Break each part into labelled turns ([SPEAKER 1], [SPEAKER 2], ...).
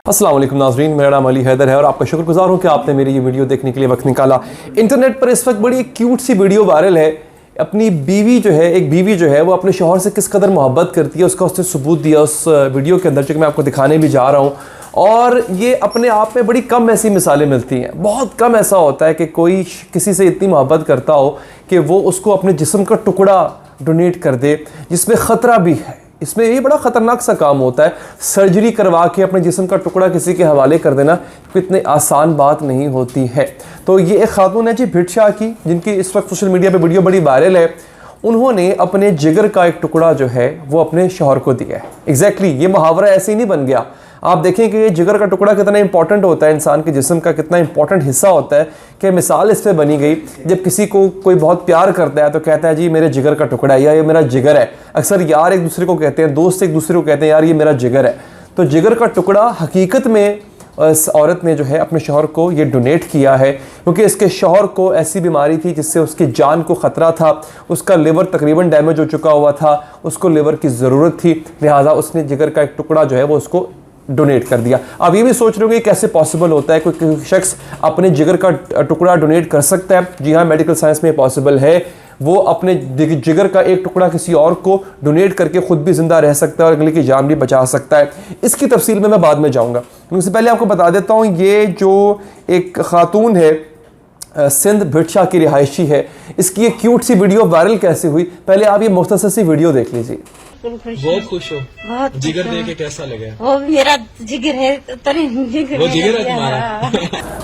[SPEAKER 1] अस्सलाम वालेकुम नाज़रीन, मेरा नाम अली हैदर है और आपका शुक्रगुजार हूँ कि आपने मेरी ये वीडियो देखने के लिए वक्त निकाला। इंटरनेट पर इस वक्त बड़ी क्यूट सी वीडियो वायरल है। अपनी बीवी जो है, एक बीवी जो है वो अपने शौहर से किस कदर मोहब्बत करती है उसका उसने सबूत दिया उस वीडियो के अंदर, जो कि मैं आपको दिखाने भी जा रहा हूँ। और ये अपने आप में बड़ी कम ऐसी मिसालें मिलती हैं। बहुत कम ऐसा होता है कि कोई किसी से इतनी मोहब्बत करता हो कि वो उसको अपने जिस्म का टुकड़ा डोनेट कर दे, जिसमें ख़तरा भी है। इसमें ये बड़ा ख़तरनाक सा काम होता है। सर्जरी करवा के अपने जिस्म का टुकड़ा किसी के हवाले कर देना इतनी आसान बात नहीं होती है। तो ये एक खातून है जी भिट शाह की, जिनकी इस वक्त सोशल मीडिया पे वीडियो बड़ी वायरल है। उन्होंने अपने जिगर का एक टुकड़ा जो है वो अपने शौहर को दिया है। एग्जैक्टली ये मुहावरा ऐसे ही नहीं बन गया। आप देखें कि ये जिगर का टुकड़ा कितना इंपॉर्टेंट होता है, इंसान के जिस्म का कितना इंपॉर्टेंट हिस्सा होता है। कि मिसाल इस पर बनी गई, जब किसी को कोई बहुत प्यार करता है तो कहता है जी मेरे जिगर का टुकड़ा है या ये मेरा जिगर है। अक्सर यार एक दूसरे को कहते हैं, दोस्त एक दूसरे को कहते हैं यार ये मेरा जिगर है। तो जिगर का टुकड़ा हकीकत में इस औरत ने जो है अपने शौहर को ये डोनेट किया है, क्योंकि इसके शौहर को ऐसी बीमारी थी जिससे उसकी जान को ख़तरा था। उसका लिवर तकरीबन डैमेज हो चुका हुआ था, उसको लिवर की ज़रूरत थी, लिहाजा उसने जिगर का एक टुकड़ा जो है वो उसको डोनेट कर दिया। अब ये भी सोच रहे होंगे कैसे पॉसिबल होता है, कोई शख्स अपने जिगर का टुकड़ा डोनेट कर सकता है। जी हाँ, मेडिकल साइंस में पॉसिबल है। वो अपने जिगर का एक टुकड़ा किसी और को डोनेट करके खुद भी जिंदा रह सकता है और अगले की जान भी बचा सकता है। इसकी तफसील में मैं बाद में जाऊंगा। उससे पहले आपको बता देता हूँ, ये जो एक खातून है सिंध भिट शाह की रिहायशी है, इसकी एक क्यूट सी वीडियो वायरल कैसे हुई, पहले आप ये मुख्तसर सी वीडियो देख लीजिए।
[SPEAKER 2] बहुत खुश हो,
[SPEAKER 3] बहुत
[SPEAKER 2] जिगर देके कैसा लगा?
[SPEAKER 3] वो मेरा जिगर है,
[SPEAKER 2] वो जिगर है तुम्हारा।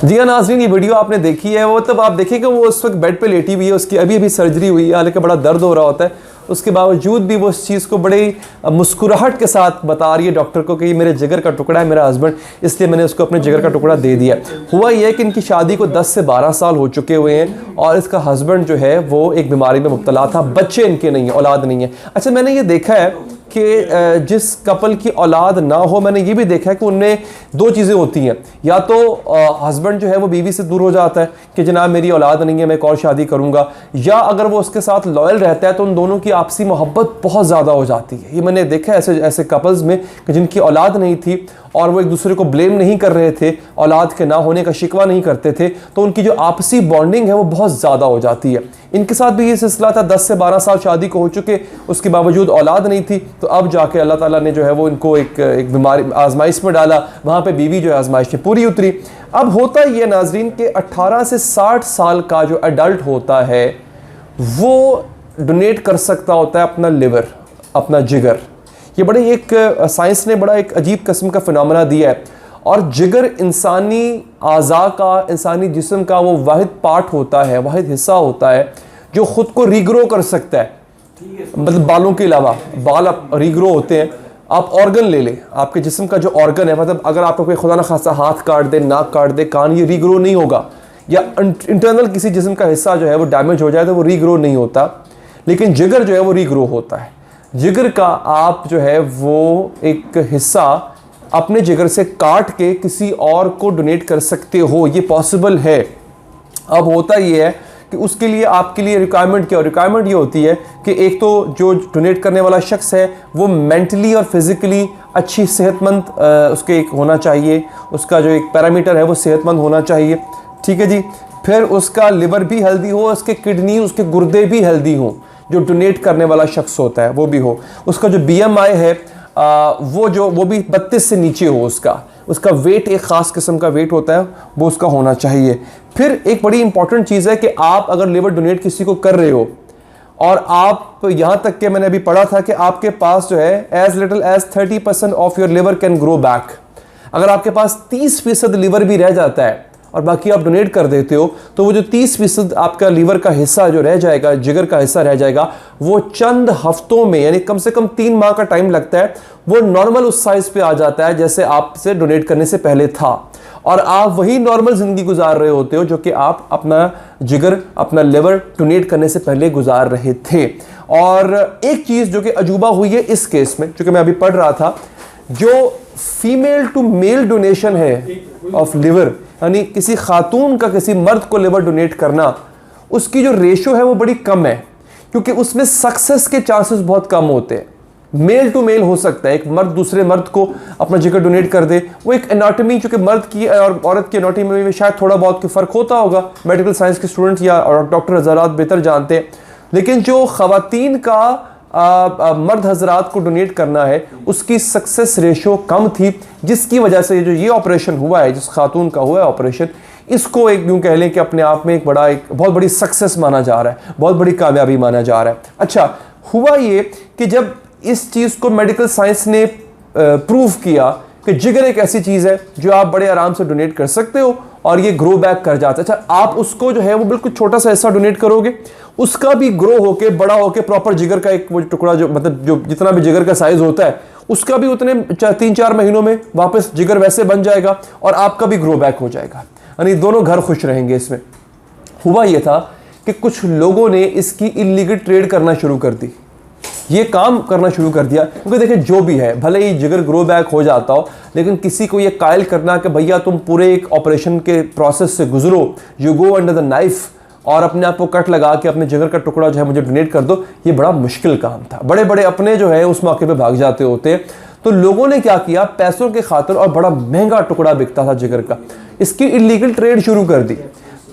[SPEAKER 1] जी हाँ नाज़रीन, ये वीडियो आपने देखी है। वो तब आप देखिए कि वो उस वक्त बेड पे लेटी हुई है, उसकी अभी अभी सर्जरी हुई है, हालांकि बड़ा दर्द हो रहा होता है। उसके बावजूद भी वो इस चीज़ को बड़े मुस्कुराहट के साथ बता रही है डॉक्टर को कि ये मेरे जिगर का टुकड़ा है, मेरा हस्बैंड, इसलिए मैंने उसको अपने जिगर का टुकड़ा दे दिया। हुआ ये है कि इनकी शादी को 10 से 12 साल हो चुके हुए हैं और इसका हस्बैंड जो है वो एक बीमारी में मुब्तला था। बच्चे इनके नहीं है, औलाद नहीं है। अच्छा, मैंने ये देखा है कि जिस कपल की औलाद ना हो, मैंने ये भी देखा है कि उनमें दो चीज़ें होती हैं। या तो हस्बैंड जो है वो बीवी से दूर हो जाता है कि जनाब मेरी औलाद नहीं है, मैं एक और शादी करूँगा, या अगर वो उसके साथ लॉयल रहता है तो उन दोनों की आपसी मोहब्बत बहुत ज़्यादा हो जाती है। ये मैंने देखा है ऐसे कपल्स में कि जिनकी औलाद नहीं थी और वो एक दूसरे को ब्लेम नहीं कर रहे थे, औलाद के ना होने का शिकवा नहीं करते थे, तो उनकी जो आपसी बॉन्डिंग है वो बहुत ज़्यादा हो जाती है। इनके साथ भी ये सिलसिला था। 10 से 12 साल शादी को हो चुके, उसके बावजूद औलाद नहीं थी। तो अब जाके अल्लाह ताला ने जो है वो इनको एक बीमारी आजमाइश में डाला। वहाँ पे बीवी जो है आजमाइश में पूरी उतरी। अब होता ये नाजरीन कि 18 से 60 साल का जो एडल्ट होता है वो डोनेट कर सकता होता है अपना लिवर, अपना जिगर। ये बड़े एक साइंस ने बड़ा एक अजीब किस्म का फिनोमेना दिया है। और जिगर इंसानी आज़ा का, इंसानी जिस्म का वो वाहिद पार्ट होता है, वाहिद हिस्सा होता है जो ख़ुद को रीग्रो कर सकता है। मतलब बालों के अलावा बाल रीग्रो होते हैं। आप ऑर्गन ले लें, आपके जिस्म का जो ऑर्गन है, मतलब अगर आपको कोई खुदा न खासा हाथ काट दे, नाक काट दे, कान, ये रीग्रो नहीं होगा। या इंटरनल किसी जिस्म का हिस्सा जो है वो डैमेज हो जाए तो वो रीग्रो नहीं होता, लेकिन जिगर जो है वो रीग्रो होता है। जिगर का आप जो है वो एक हिस्सा अपने जिगर से काट के किसी और को डोनेट कर सकते हो, ये पॉसिबल है। अब होता ये है कि उसके लिए आपके लिए रिक्वायरमेंट क्या हो? रिक्वायरमेंट ये होती है कि एक तो जो डोनेट करने वाला शख्स है वो मेंटली और फिज़िकली अच्छी सेहतमंद उसके एक होना चाहिए, उसका जो एक पैरामीटर है वो सेहतमंद होना चाहिए, ठीक है जी। फिर उसका लिवर भी हेल्दी हो, उसके किडनी, उसके गुर्दे भी हेल्दी हों, जो डोनेट करने वाला शख्स होता है वो भी हो। उसका जो BMI है वो भी 32 से नीचे हो। उसका वेट, एक ख़ास किस्म का वेट होता है, वो उसका होना चाहिए। फिर एक बड़ी इंपॉर्टेंट चीज़ है कि आप अगर लिवर डोनेट किसी को कर रहे हो और आप यहाँ तक कि मैंने अभी पढ़ा था कि आपके पास जो है as little as 30% of your liver can grow back. अगर आपके पास 30% लिवर भी रह जाता है और बाकी आप डोनेट कर देते हो तो वो जो 30% आपका लीवर का हिस्सा जो रह जाएगा, जिगर का हिस्सा रह जाएगा, वो चंद हफ्तों में, यानी कम से कम 3 माह का टाइम लगता है, वो नॉर्मल उस साइज पे आ जाता है जैसे आपसे डोनेट करने से पहले था। और आप वही नॉर्मल ज़िंदगी गुजार रहे होते हो जो कि आप अपना जिगर, अपना लिवर डोनेट करने से पहले गुजार रहे थे। और एक चीज़ जो कि अजूबा हुई है इस केस में, जो कि मैं अभी पढ़ रहा था, जो फीमेल टू मेल डोनेशन है ऑफ लिवर, यानी किसी खातून का किसी मर्द को लिवर डोनेट करना, उसकी जो रेशो है वो बड़ी कम है, क्योंकि उसमें सक्सेस के चांसेस बहुत कम होते हैं। मेल टू मेल हो सकता है, एक मर्द दूसरे मर्द को अपना जिगर डोनेट कर दे। वो एक एनाटॉमी, चूंकि मर्द की और औरत की एनाटॉमी में शायद थोड़ा बहुत की फ़र्क होता होगा, मेडिकल साइंस के स्टूडेंट्स या डॉक्टर हज़रात बेहतर जानते हैं, लेकिन जो ख़वातीन का मर्द हजरात को डोनेट करना है उसकी सक्सेस रेशो कम थी, जिसकी वजह से जो ये ऑपरेशन हुआ है, जिस खातून का हुआ है ऑपरेशन, इसको एक यूँ कह लें कि अपने आप में एक बहुत बड़ी सक्सेस माना जा रहा है, बहुत बड़ी कामयाबी माना जा रहा है। अच्छा, हुआ ये कि जब इस चीज़ को मेडिकल साइंस ने प्रूव किया कि जिगर एक ऐसी चीज़ है जो आप बड़े आराम से डोनेट कर सकते हो और ये ग्रो बैक कर जाता है। अच्छा, आप उसको जो है वो बिल्कुल छोटा सा हिस्सा डोनेट करोगे, उसका भी ग्रो होके बड़ा होके प्रॉपर जिगर का एक वो टुकड़ा, जो मतलब जो जितना भी जिगर का साइज होता है उसका भी उतने 3-4 महीनों में वापस जिगर वैसे बन जाएगा और आपका भी ग्रो बैक हो जाएगा, यानी दोनों घर खुश रहेंगे। इसमें हुआ यह था कि कुछ लोगों ने इसकी इलीगल ट्रेड करना शुरू कर दी, ये काम करना शुरू कर दिया। क्योंकि देखिए, जो भी है, भले ही जिगर ग्रो बैक हो जाता हो, लेकिन किसी को ये कायल करना कि भैया तुम पूरे एक ऑपरेशन के प्रोसेस से गुजरो, you go under the knife और अपने आप को कट लगा के अपने जिगर का टुकड़ा जो है मुझे डोनेट कर दो, ये बड़ा मुश्किल काम था। बड़े बड़े अपने जो है उस मौके पे भाग जाते होते। तो लोगों ने क्या किया, पैसों के खातिर, और बड़ा महंगा टुकड़ा बिकता था जिगर का, इसकी इलीगल ट्रेड शुरू कर दी।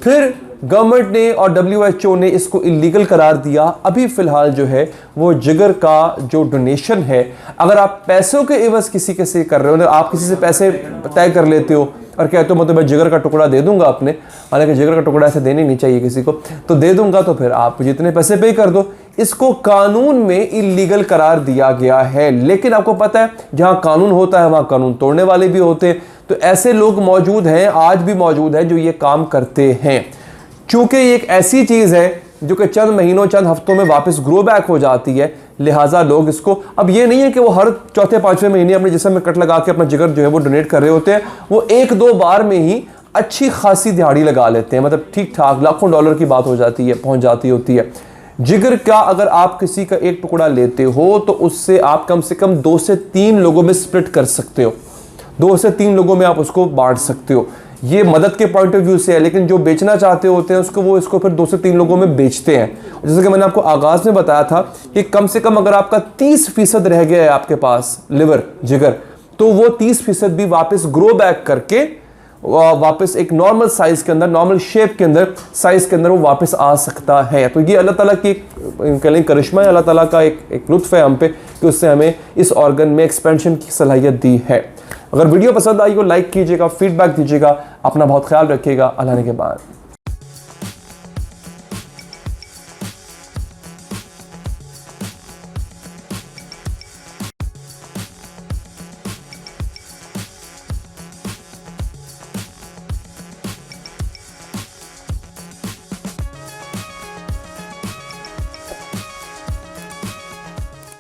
[SPEAKER 1] फिर गवर्नमेंट ने और WHO ने इसको इलीगल करार दिया। अभी फ़िलहाल जो है वो जिगर का जो डोनेशन है, अगर आप पैसों के एवज किसी के से कर रहे हो, आप किसी से पैसे तय कर लेते हो और कहते हो मतलब मैं जिगर का टुकड़ा दे दूंगा अपने, हालांकि जिगर का टुकड़ा ऐसे देने नहीं चाहिए किसी को, तो दे दूंगा, तो फिर आप जितने पैसे पे कर दो। इसको कानून में इलीगल करार दिया गया है। लेकिन आपको पता है, जहाँ कानून होता है वहाँ कानून तोड़ने वाले भी होते हैं। तो ऐसे लोग मौजूद हैं, आज भी मौजूद हैं, जो ये काम करते हैं। चूंकि ये एक ऐसी चीज़ है जो कि चंद महीनों चंद हफ्तों में वापस ग्रो बैक हो जाती है, लिहाजा लोग इसको, अब ये नहीं है कि वो हर चौथे पांचवें महीने अपने जिस्म में कट लगा के अपना जिगर जो है वो डोनेट कर रहे होते हैं, वो 1-2 बार में ही अच्छी खासी दिहाड़ी लगा लेते हैं, मतलब ठीक ठाक लाखों डॉलर की बात हो जाती है, पहुंच जाती होती है। जिगर का अगर आप किसी का एक टुकड़ा लेते हो तो उससे आप कम से कम 2 से 3 लोगों में स्प्लिट कर सकते हो, 2 से 3 लोगों में आप उसको बांट सकते हो। ये मदद के पॉइंट ऑफ व्यू से है, लेकिन जो बेचना चाहते होते हैं उसको, वो इसको फिर 2 से 3 लोगों में बेचते हैं। जैसे कि मैंने आपको आगाज़ में बताया था कि कम से कम अगर आपका 30% रह गया है आपके पास लिवर, जिगर, तो वो 30% भी वापस ग्रो बैक करके वापस एक नॉर्मल साइज़ के अंदर, नॉर्मल शेप के अंदर, साइज़ के अंदर वो वापस आ सकता है। तो ये अल्लाह ताला की कह लें करिश्मा है, अल्लाह ताला का एक लुत्फ़ है हम पे कि उससे हमें इस ऑर्गन में एक्सपेंशन की सलाहियत दी है। अगर वीडियो पसंद आई हो लाइक कीजिएगा, फीडबैक दीजिएगा, अपना बहुत ख्याल रखिएगा। अल्लाह ने के बाद।